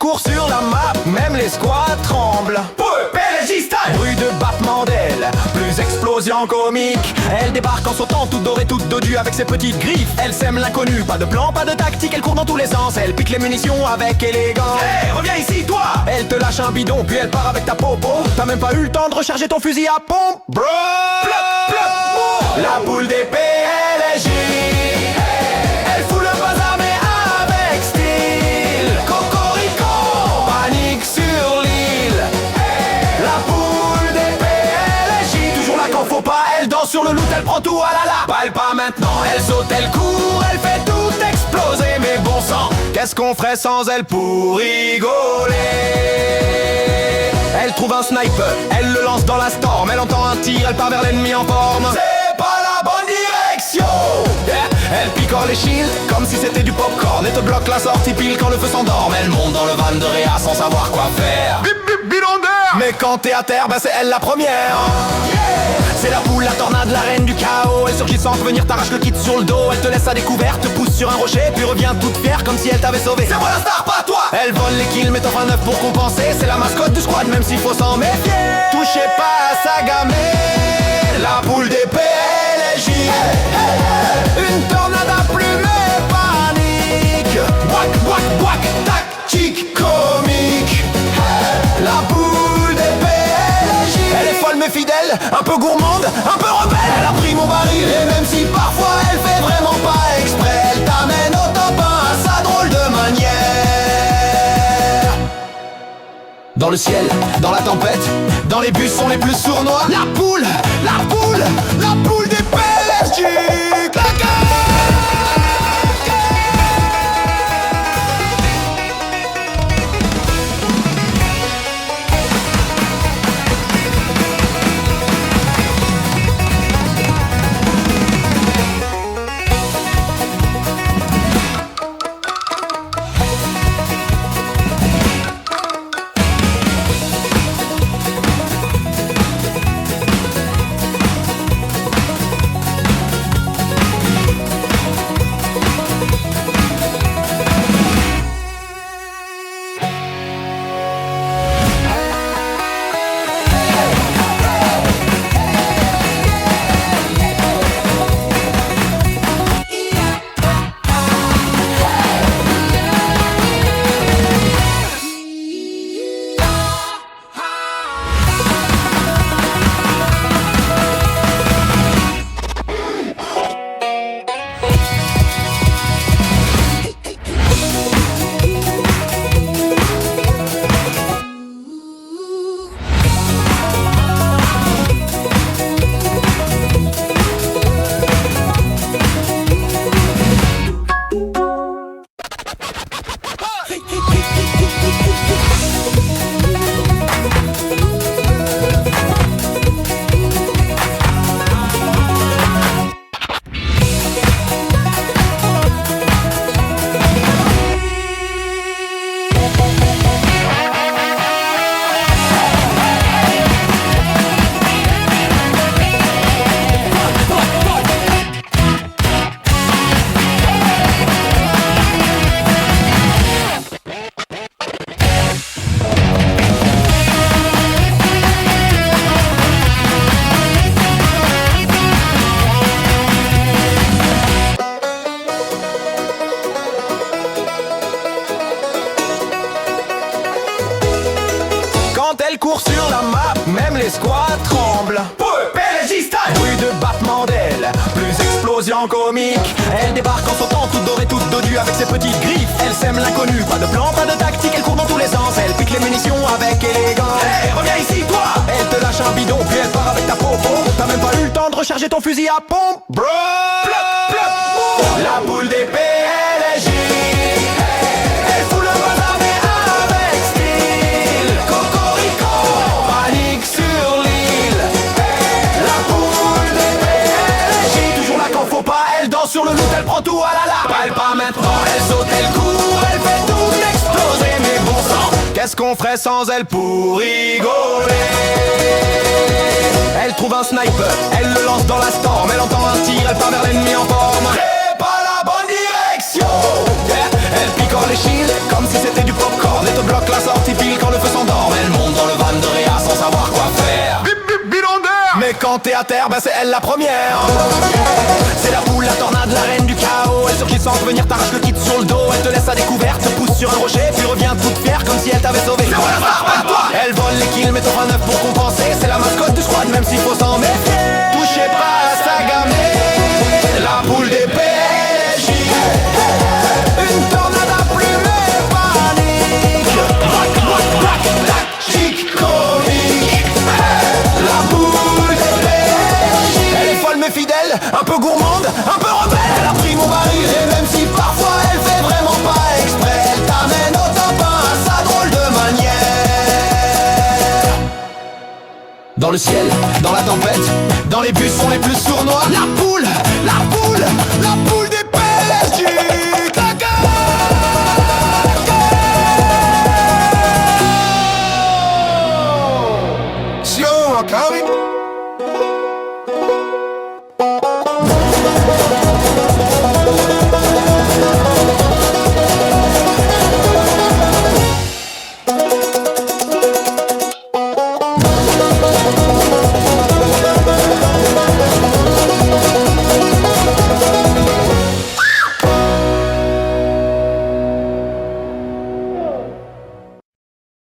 court sur la map, même les squats tremblent. PLJ style. Bruit de battement d'ailes, plus explosion comique. Elle débarque en sautant toute dorée, toute dodue avec ses petites griffes. Elle sème l'inconnu, pas de plan, pas de tactique. Elle court dans tous les sens, elle pique les munitions avec élégance. Hey, reviens ici toi. Elle te lâche un bidon, puis elle part avec ta popo. T'as même pas eu le temps de recharger ton fusil à pompe. Bro, la boule des PLJ. Elle fout le bazar mais avec style. Cocorico, panique sur l'île. La boule des PLJ. Toujours là quand faut pas, elle danse sur le loot, elle prend tout à la la. Pas elle, pas maintenant, elle saute, elle court, elle fait tout exploser. Mais bon sang, qu'est-ce qu'on ferait sans elle pour rigoler? Elle trouve un sniper, elle le lance dans la storm. Elle entend un tir, elle part vers l'ennemi en forme. C'est pas la bonne direction. Elle picore les shields comme si c'était du popcorn. Et te bloque la sortie pile quand le feu s'endorme. Elle monte dans le van de Réa sans savoir quoi faire. Bip bip bidon d'air. Mais quand t'es à terre, bah c'est elle la première. C'est la boule, la tornade, la reine du chaos. Elle surgit sans revenir, t'arrache le kit sur le dos. Elle te laisse à découvert, te pousse sur un rocher, puis revient toute fière comme si elle t'avait sauvé. C'est moi la star, pas toi. Elle vole les kills, met enfin 9 pour compenser. C'est la mascotte du squad, même s'il faut s'en méfier. Touchez pas à sa gamelle. La boule des PLJ. Une tornade à plumes et panique. Whack, whack, whack, tactique comique. La boule des PLJ. Elle est folle mais fidèle, un peu gourmande, un peu rebelle. Elle a pris mon baril et même si parfois elle fait vraiment pas exprès, elle t'amène au top 1 à sa drôle de manière. Dans le ciel, dans la tempête, dans les bus sont les plus sournois. La boule, la boule, la boule des PLJ. Elle court sur la map, même les squats tremblent. PLJ style. Bruit de battement d'ailes, plus explosion comique. Elle débarque en sautant toute dorée, toute dodue avec ses petites griffes. Elle sème l'inconnu, pas de plan, pas de tactique. Elle court dans tous les sens, elle pique les munitions avec élégance. Hey, reviens ici toi. Elle te lâche un bidon, puis elle part avec ta popo. T'as même pas eu le temps de recharger ton fusil à pompe. Bro, la boule des PLJ. Elle fout le bazar mais avec style. Cocorico, panique sur l'île. La boule des PLJ. Toujours là quand faut pas, elle danse sur le loot, elle prend tout à la la. Elle pas maintenant, elle saute, elle court, elle fait tout exploser. Mais bon sang, qu'est-ce qu'on ferait sans elle pour rigoler? Elle trouve un sniper, elle le lance dans la storm. Elle entend un tir, elle part vers l'ennemi en forme. C'est pas la bonne direction. Elle picore les shields comme si c'était du popcorn. Et te bloque la sortie pile quand le feu s'endort. Elle monte dans le van de Réa sans savoir quoi faire. Mais quand t'es à terre, c'est elle la première. C'est la boule, la tornade, la reine du chaos. Elle surgit sans venir, t'arrache le kit sur le dos. Elle te laisse à découvert, te pousse sur un rocher, puis revient toute fière comme si elle t'avait sauvé. Elle vole les kills, mais t'en feras neuf pour compenser. C'est la mascotte du squad, même s'il faut s'en méfier. Touchez pas à sa gamelle, la boule des PJ. Une tornade à plumer panique. Chic, comique. La boule des PJ. Elle est folle mais fidèle, un peu gourmande, un peu rebelle. Elle a pris mon baril et même si parfois elle fait vraiment pas exprès, elle t'amène au top 1 à sa drôle de manière. Dans le ciel, dans la tempête, dans les bus sont les plus sournois.